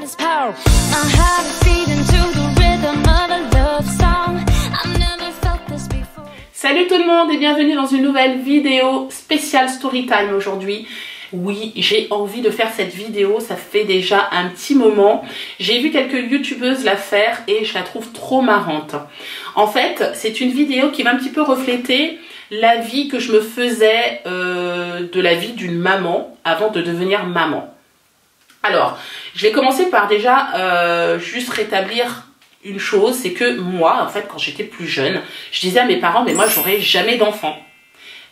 his power. My heart is beating to the rhythm of a love song. I've never felt this before. Salut tout le monde et bienvenue dans une nouvelle vidéo spéciale Storytime aujourd'hui. Oui, j'ai envie de faire cette vidéo, ça fait déjà un petit moment. J'ai vu quelques youtubeuses la faire et je la trouve trop marrante. En fait, c'est une vidéo qui va un petit peu refléter la vie que je me faisais de la vie d'une maman avant de devenir maman. Alors, je vais commencer par déjà juste rétablir une chose, c'est que moi, en fait, quand j'étais plus jeune, je disais à mes parents, mais moi, j'aurai jamais d'enfant.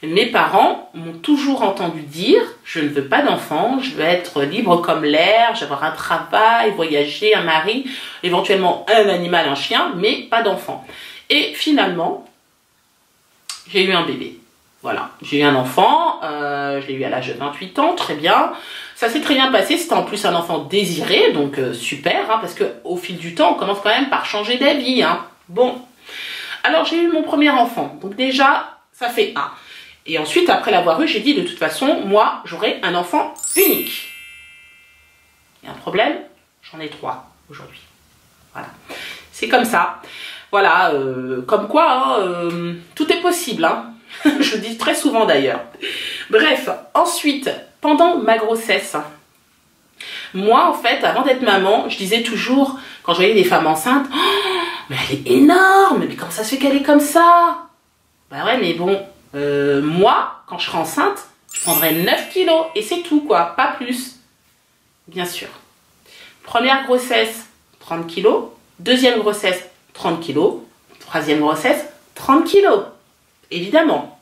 Mes parents m'ont toujours entendu dire, je ne veux pas d'enfant, je veux être libre comme l'air, je veux avoir un travail, voyager, un mari, éventuellement un animal, un chien, mais pas d'enfant. Et finalement, j'ai eu un bébé. Voilà, j'ai eu un enfant, je l'ai eu à l'âge de 28 ans, très bien. Ça s'est très bien passé, c'était en plus un enfant désiré, donc super, hein, parce qu'au fil du temps, on commence quand même par changer d'avis. Hein. Bon, alors j'ai eu mon premier enfant, donc déjà, ça fait un. Et ensuite, après l'avoir eu, j'ai dit, de toute façon, moi, j'aurai un enfant unique. Il y a un problème, j'en ai 3 aujourd'hui. Voilà, c'est comme ça. Voilà, comme quoi, hein, tout est possible, hein. Je le dis très souvent d'ailleurs. Bref, ensuite, pendant ma grossesse, moi, en fait, avant d'être maman, je disais toujours, quand je voyais des femmes enceintes, oh, mais elle est énorme, mais comment ça se fait qu'elle est comme ça? Bah ouais, mais bon, moi, quand je serai enceinte, je prendrai 9 kilos et c'est tout, quoi, pas plus. Bien sûr. Première grossesse, 30 kilos. Deuxième grossesse, 30 kilos. Troisième grossesse, 30 kilos. Évidemment.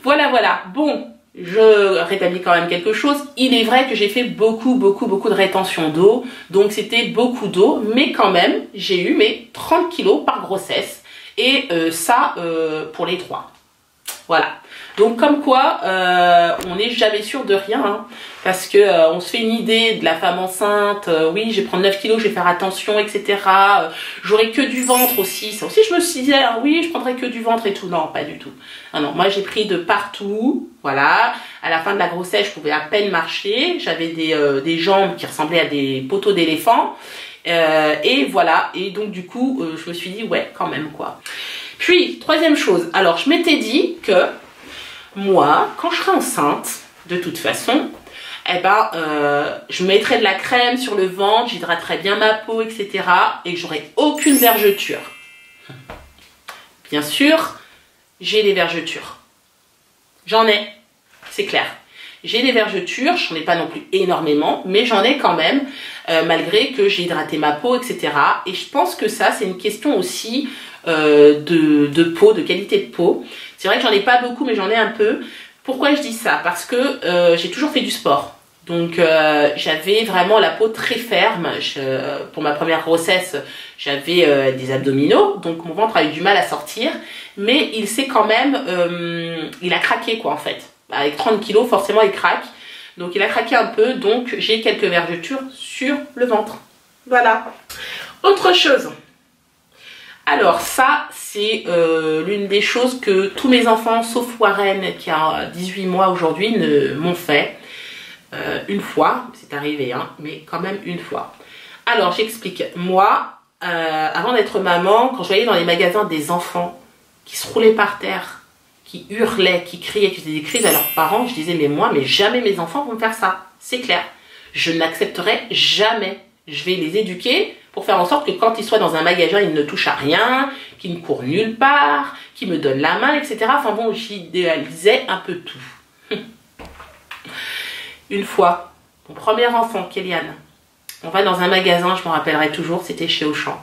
Voilà, voilà. Bon, je rétablis quand même quelque chose. Il est vrai que j'ai fait beaucoup de rétention d'eau. Donc, c'était beaucoup d'eau. Mais quand même, j'ai eu mes 30 kilos par grossesse. Et ça, pour les 3. Voilà. Donc, comme quoi, on n'est jamais sûr de rien. Hein, parce que on se fait une idée de la femme enceinte. Oui, je vais prendre 9 kilos, je vais faire attention, etc. J'aurai que du ventre aussi. Ça aussi, je me suis dit, hein, oui, je prendrai que du ventre et tout. Non, pas du tout. Ah non, moi, j'ai pris de partout. Voilà. À la fin de la grossesse, je pouvais à peine marcher. J'avais des jambes qui ressemblaient à des poteaux d'éléphant. Et voilà. Et donc, du coup, je me suis dit, ouais, quand même, quoi. Puis, troisième chose. Alors, je m'étais dit que moi, quand je serai enceinte, de toute façon, eh ben, je mettrai de la crème sur le ventre, j'hydraterai bien ma peau, etc. Et j'aurai aucune vergeture. Bien sûr, j'ai des vergetures. J'en ai, c'est clair. J'ai des vergetures, j'en ai pas non plus énormément, mais j'en ai quand même, malgré que j'ai hydraté ma peau, etc. Et je pense que ça, c'est une question aussi de peau, de qualité de peau. C'est vrai que j'en ai pas beaucoup, mais j'en ai un peu. Pourquoi je dis ça? Parce que j'ai toujours fait du sport. Donc j'avais vraiment la peau très ferme. Pour ma première grossesse, j'avais des abdominaux, donc mon ventre a eu du mal à sortir. Mais il s'est quand même, il a craqué quoi en fait. Avec 30 kilos, forcément il craque. Donc il a craqué un peu, donc j'ai quelques vergetures sur le ventre. Voilà. Autre chose. Alors ça, c'est l'une des choses que tous mes enfants, sauf Warren qui a 18 mois aujourd'hui, m'ont fait. Une fois, c'est arrivé, hein, mais quand même une fois. Alors j'explique. Moi, avant d'être maman, quand je voyais dans les magasins des enfants qui se roulaient par terre, qui hurlaient, qui criaient, qui faisaient des crises à leurs parents, je disais mais moi, mais jamais mes enfants vont me faire ça. C'est clair. Je n'accepterai jamais. Je vais les éduquer pour faire en sorte que quand ils soient dans un magasin, ils ne touchent à rien, qu'ils ne courent nulle part, qu'ils me donnent la main, etc. Enfin bon, j'idéalisais un peu tout. Une fois, mon premier enfant, Kéliane, on va dans un magasin, je m'en rappellerai toujours, c'était chez Auchan.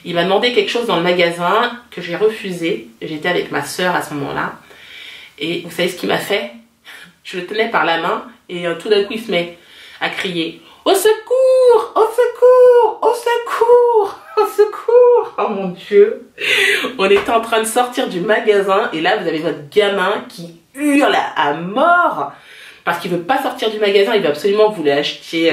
Il m'a demandé quelque chose dans le magasin que j'ai refusé. J'étais avec ma soeur à ce moment-là. Et vous savez ce qu'il m'a fait? Je le tenais par la main et tout d'un coup, il se met à crier « Au secours! Au secours! Au secours! Au secours !» Oh mon Dieu! On était en train de sortir du magasin et là, vous avez votre gamin qui hurle à mort parce qu'il veut pas sortir du magasin, il veut absolument que vous lui achetiez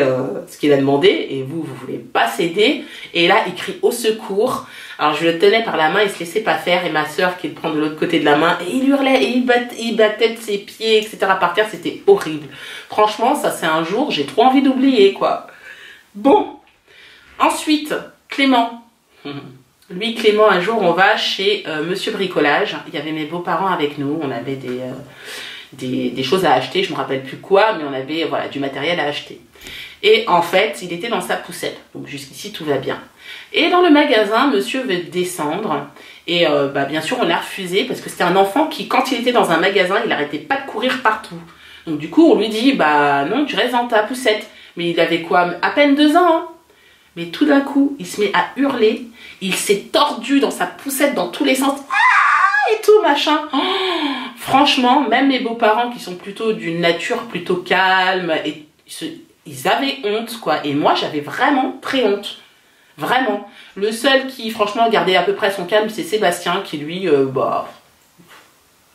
ce qu'il a demandé et vous voulez pas céder. Et là, il crie au secours. Alors je le tenais par la main, il se laissait pas faire et ma soeur qui le prend de l'autre côté de la main et il hurlait et il battait de ses pieds, etc. par terre, c'était horrible. Franchement, ça c'est un jour, j'ai trop envie d'oublier quoi. Bon, ensuite, Clément. Lui, Clément, un jour, on va chez Monsieur Bricolage. Il y avait mes beaux-parents avec nous. On avait des choses à acheter. Je ne me rappelle plus quoi, mais on avait voilà, du matériel à acheter. Et en fait, il était dans sa poussette. Donc jusqu'ici, tout va bien. Et dans le magasin, monsieur veut descendre. Et bien sûr, on l'a refusé parce que c'était un enfant qui, quand il était dans un magasin, il n'arrêtait pas de courir partout. Donc du coup, on lui dit, bah non, tu restes dans ta poussette. Mais il avait quoi? À peine 2 ans, hein. Mais tout d'un coup, il se met à hurler. Il s'est tordu dans sa poussette dans tous les sens. Ah, et tout, machin. Oh, franchement, même mes beaux-parents qui sont plutôt d'une nature plutôt calme, et ils avaient honte, quoi. Et moi, j'avais vraiment très honte. Vraiment. Le seul qui, franchement, gardait à peu près son calme, c'est Sébastien, qui lui,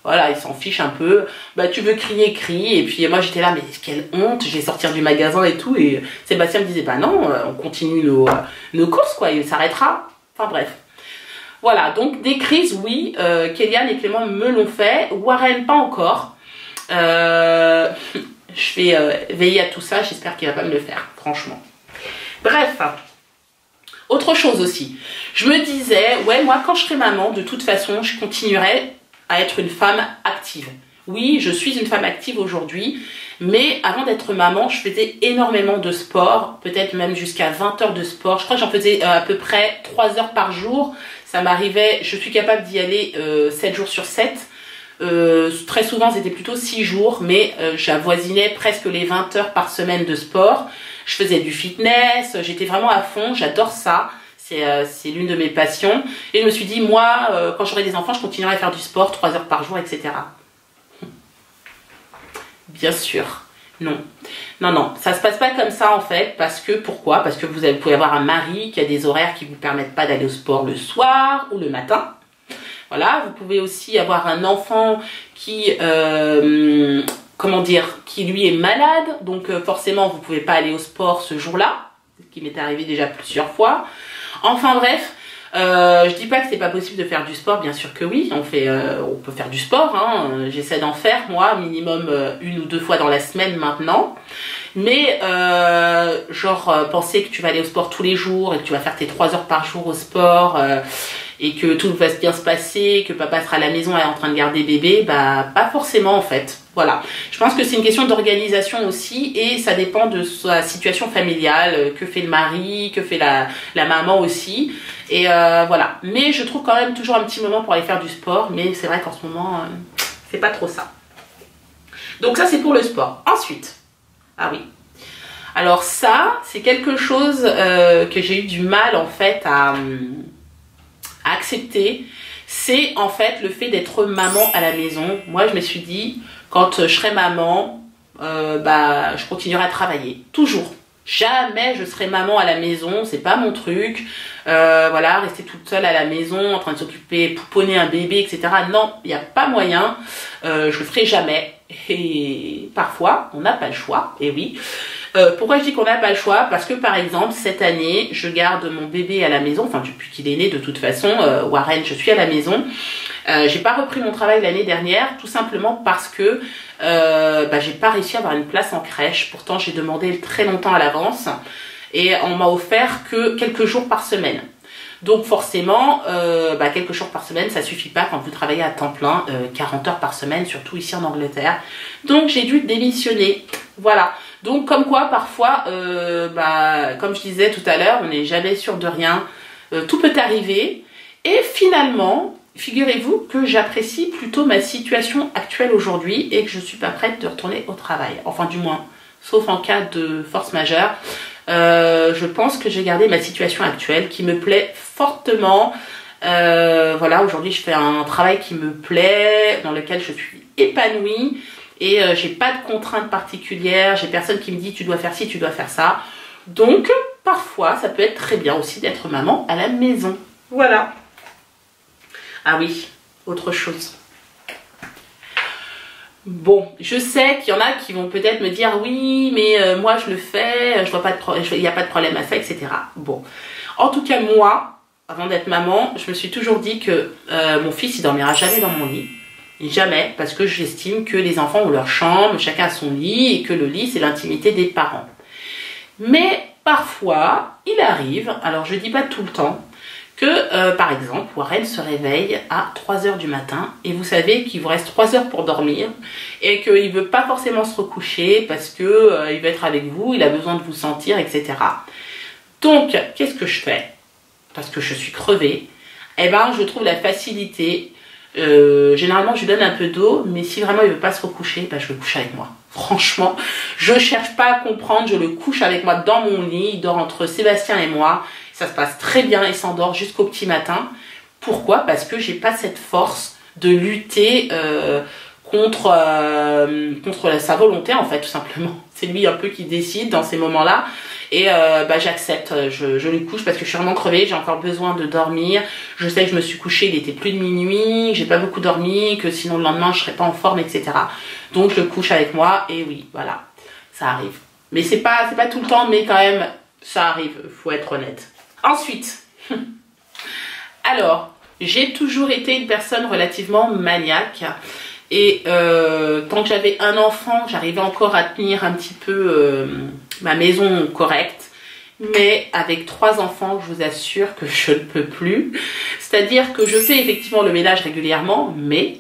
voilà, il s'en fiche un peu. Bah, tu veux crier, crie. Et puis moi, j'étais là, mais quelle honte, je vais sortir du magasin et tout. Et Sébastien me disait, bah non, on continue nos courses, quoi, il s'arrêtera. Enfin bref. Voilà, donc des crises, oui. Kéliane et Clément me l'ont fait. Warren, pas encore. Je vais veiller à tout ça. J'espère qu'il va pas me le faire, franchement. Bref. Autre chose aussi. Je me disais, ouais, moi, quand je serai maman, de toute façon, je continuerai à être une femme active. Oui, je suis une femme active aujourd'hui, mais avant d'être maman, je faisais énormément de sport, peut-être même jusqu'à 20 heures de sport. Je crois que j'en faisais à peu près 3 heures par jour. Ça m'arrivait, je suis capable d'y aller 7 jours sur 7. Très souvent, c'était plutôt 6 jours, mais j'avoisinais presque les 20 heures par semaine de sport. Je faisais du fitness, j'étais vraiment à fond, j'adore ça. C'est l'une de mes passions. Et je me suis dit, moi, quand j'aurai des enfants, je continuerai à faire du sport 3 heures par jour, etc. Bien sûr. Non. Non, non. Ça se passe pas comme ça, en fait. Parce que, pourquoi? Parce que vous pouvez avoir un mari qui a des horaires qui vous permettent pas d'aller au sport le soir ou le matin. Voilà. Vous pouvez aussi avoir un enfant qui... comment dire, qui lui est malade, donc forcément vous pouvez pas aller au sport ce jour-là, ce qui m'est arrivé déjà plusieurs fois. Enfin bref, je dis pas que c'est pas possible de faire du sport, bien sûr que oui, on peut faire du sport, hein. J'essaie d'en faire moi minimum 1 ou 2 fois dans la semaine maintenant. Mais penser que tu vas aller au sport tous les jours et que tu vas faire tes 3 heures par jour au sport et que tout va bien se passer, que papa sera à la maison et en train de garder bébé, bah pas forcément en fait. Voilà. Je pense que c'est une question d'organisation aussi et ça dépend de sa situation familiale, que fait le mari, que fait la maman aussi. Et voilà. Mais je trouve quand même toujours un petit moment pour aller faire du sport, mais c'est vrai qu'en ce moment, c'est pas trop ça. Donc ça c'est pour le sport. Ensuite, ah oui. Alors ça, c'est quelque chose que j'ai eu du mal en fait à accepter. C'est en fait le fait d'être maman à la maison. Moi je me suis dit, quand je serai maman, je continuerai à travailler. Toujours. Jamais je serai maman à la maison, c'est pas mon truc. Voilà, rester toute seule à la maison, en train de s'occuper, pouponner un bébé, etc. Non, il n'y a pas moyen. Je le ferai jamais. Et parfois, on n'a pas le choix. Et oui. Pourquoi je dis qu'on n'a pas le choix? Parce que par exemple, cette année, je garde mon bébé à la maison. Enfin, depuis qu'il est né, de toute façon, Warren, je suis à la maison. J'ai pas repris mon travail l'année dernière, tout simplement parce que j'ai pas réussi à avoir une place en crèche. Pourtant, j'ai demandé très longtemps à l'avance et on m'a offert que quelques jours par semaine. Donc forcément, quelques jours par semaine, ça suffit pas quand vous travaillez à temps plein, 40 heures par semaine, surtout ici en Angleterre. Donc j'ai dû démissionner. Voilà. Donc comme quoi, parfois, comme je disais tout à l'heure, on n'est jamais sûr de rien. Tout peut arriver. Et finalement, figurez-vous que j'apprécie plutôt ma situation actuelle aujourd'hui et que je ne suis pas prête de retourner au travail. Enfin du moins, sauf en cas de force majeure. Je pense que j'ai gardé ma situation actuelle qui me plaît fortement. Voilà, aujourd'hui je fais un travail qui me plaît, dans lequel je suis épanouie et j'ai pas de contraintes particulières, j'ai personne qui me dit tu dois faire ci, tu dois faire ça. Donc parfois ça peut être très bien aussi d'être maman à la maison. Voilà. Ah oui, autre chose. Bon, je sais qu'il y en a qui vont peut-être me dire oui, mais moi je le fais, je vois pas de il n'y a pas de problème à ça, etc. Bon, en tout cas moi, avant d'être maman, je me suis toujours dit que mon fils il dormira jamais dans mon lit, jamais, parce que j'estime que les enfants ont leur chambre, chacun a son lit et que le lit c'est l'intimité des parents. Mais parfois, il arrive, alors je dis pas tout le temps, que par exemple, Warren se réveille à 3 h du matin et vous savez qu'il vous reste 3 heures pour dormir et qu'il veut pas forcément se recoucher parce que il veut être avec vous, il a besoin de vous sentir, etc. Donc, qu'est-ce que je fais? Parce que je suis crevée, eh ben, je trouve la facilité. Généralement, je lui donne un peu d'eau, mais si vraiment il veut pas se recoucher, ben, je le couche avec moi. Franchement, je cherche pas à comprendre, je le couche avec moi dans mon lit, il dort entre Sébastien et moi, ça se passe très bien, il s'endort jusqu'au petit matin. Pourquoi? Parce que j'ai pas cette force de lutter contre sa volonté, en fait, tout simplement. C'est lui un peu qui décide dans ces moments-là. Et bah, j'accepte, je lui couche parce que je suis vraiment crevée, j'ai encore besoin de dormir. Je sais que je me suis couchée, il était plus de minuit, j'ai pas beaucoup dormi, que sinon le lendemain je serais pas en forme, etc. Donc je le couche avec moi et oui, voilà, ça arrive. Mais c'est pas tout le temps, mais quand même, ça arrive, faut être honnête. Ensuite, alors, j'ai toujours été une personne relativement maniaque. Et quand j'avais un enfant, j'arrivais encore à tenir un petit peu ma maison correcte. Mais avec 3 enfants, je vous assure que je ne peux plus. C'est-à-dire que je fais effectivement le ménage régulièrement, mais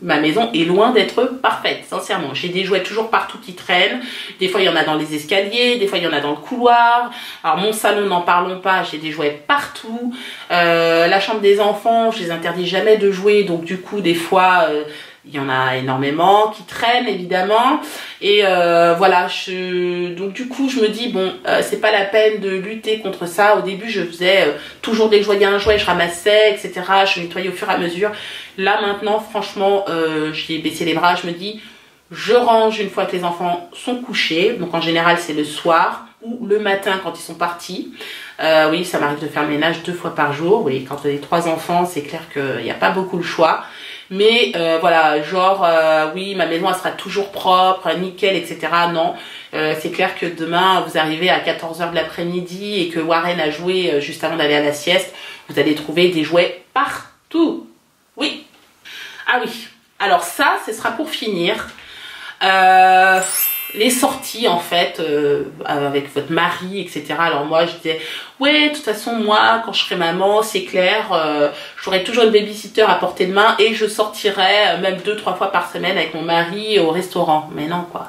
ma maison est loin d'être parfaite, sincèrement. J'ai des jouets toujours partout qui traînent. Des fois, il y en a dans les escaliers, des fois, il y en a dans le couloir. Alors, mon salon, n'en parlons pas, j'ai des jouets partout. La chambre des enfants, je les interdis jamais de jouer. Donc, du coup, des fois... il y en a énormément qui traînent évidemment et voilà, donc du coup je me dis bon, c'est pas la peine de lutter contre ça. Au début je faisais toujours dès que je voyais un jouet je ramassais, etc. Je nettoyais au fur et à mesure. Là maintenant franchement j'ai baissé les bras, je me dis je range une fois que les enfants sont couchés, donc en général c'est le soir ou le matin quand ils sont partis. Oui, ça m'arrive de faire le ménage 2 fois par jour. Oui, quand on a 3 enfants c'est clair qu'il n'y a pas beaucoup le choix. Mais voilà, genre, oui, ma maison, elle sera toujours propre, nickel, etc. Non, c'est clair que demain, vous arrivez à 14 h de l'après-midi et que Warren a joué juste avant d'aller à la sieste, vous allez trouver des jouets partout. Oui. Ah oui. Alors ça, ce sera pour finir. Les sorties en fait avec votre mari, etc. Alors moi je disais ouais, de toute façon moi quand je serai maman c'est clair, j'aurai toujours une babysitter à portée de main et je sortirai même 2-3 fois par semaine avec mon mari au restaurant. Mais non quoi.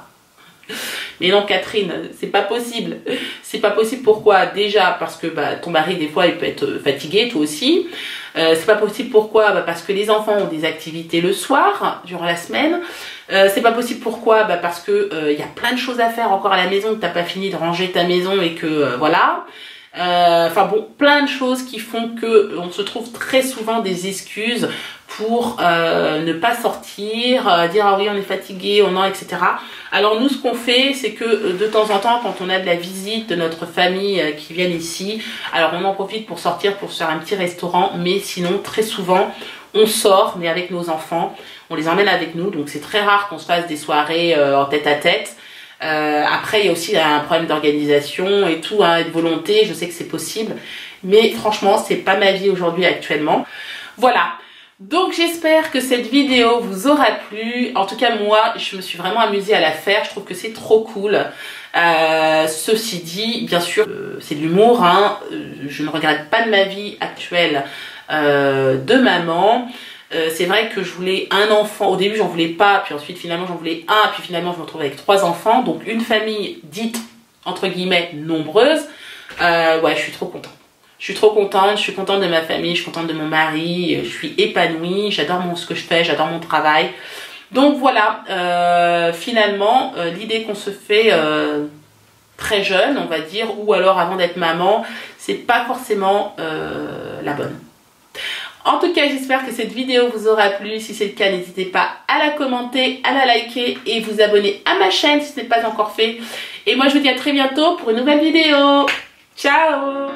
Mais non Catherine, c'est pas possible. C'est pas possible, pourquoi? Déjà parce que bah, ton mari des fois il peut être fatigué, toi aussi. C'est pas possible, pourquoi? Bah, parce que les enfants ont des activités le soir, durant la semaine. C'est pas possible, pourquoi? Bah, parce que y a plein de choses à faire encore à la maison, que t'as pas fini de ranger ta maison et que voilà. Enfin bon, plein de choses qui font que on se trouve très souvent des excuses pour ne pas sortir, dire ah oui on est fatigué, on en, etc. Alors nous ce qu'on fait c'est que de temps en temps quand on a de la visite de notre famille qui viennent ici, alors on en profite pour sortir, pour se faire un petit restaurant, mais sinon très souvent on sort mais avec nos enfants, on les emmène avec nous, donc c'est très rare qu'on se fasse des soirées en tête à tête. Après il y a aussi un problème d'organisation et tout, hein, et de volonté, je sais que c'est possible, mais franchement c'est pas ma vie aujourd'hui actuellement. Voilà, donc j'espère que cette vidéo vous aura plu. En tout cas moi je me suis vraiment amusée à la faire, je trouve que c'est trop cool. Ceci dit, bien sûr c'est de l'humour, hein. Je ne regrette pas de ma vie actuelle de maman. C'est vrai que je voulais un enfant, au début j'en voulais pas, puis ensuite finalement j'en voulais un, puis finalement je me retrouve avec 3 enfants, donc une famille dite entre guillemets nombreuse. Ouais, je suis trop contente. Je suis trop contente, je suis contente de ma famille, je suis contente de mon mari, je suis épanouie, j'adore ce que je fais, j'adore mon travail. Donc voilà, finalement l'idée qu'on se fait très jeune, on va dire, ou alors avant d'être maman, c'est pas forcément la bonne. En tout cas, j'espère que cette vidéo vous aura plu. Si c'est le cas, n'hésitez pas à la commenter, à la liker et vous abonner à ma chaîne si ce n'est pas encore fait. Et moi, je vous dis à très bientôt pour une nouvelle vidéo. Ciao!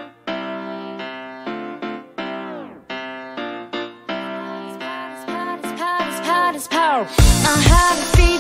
I have a feeling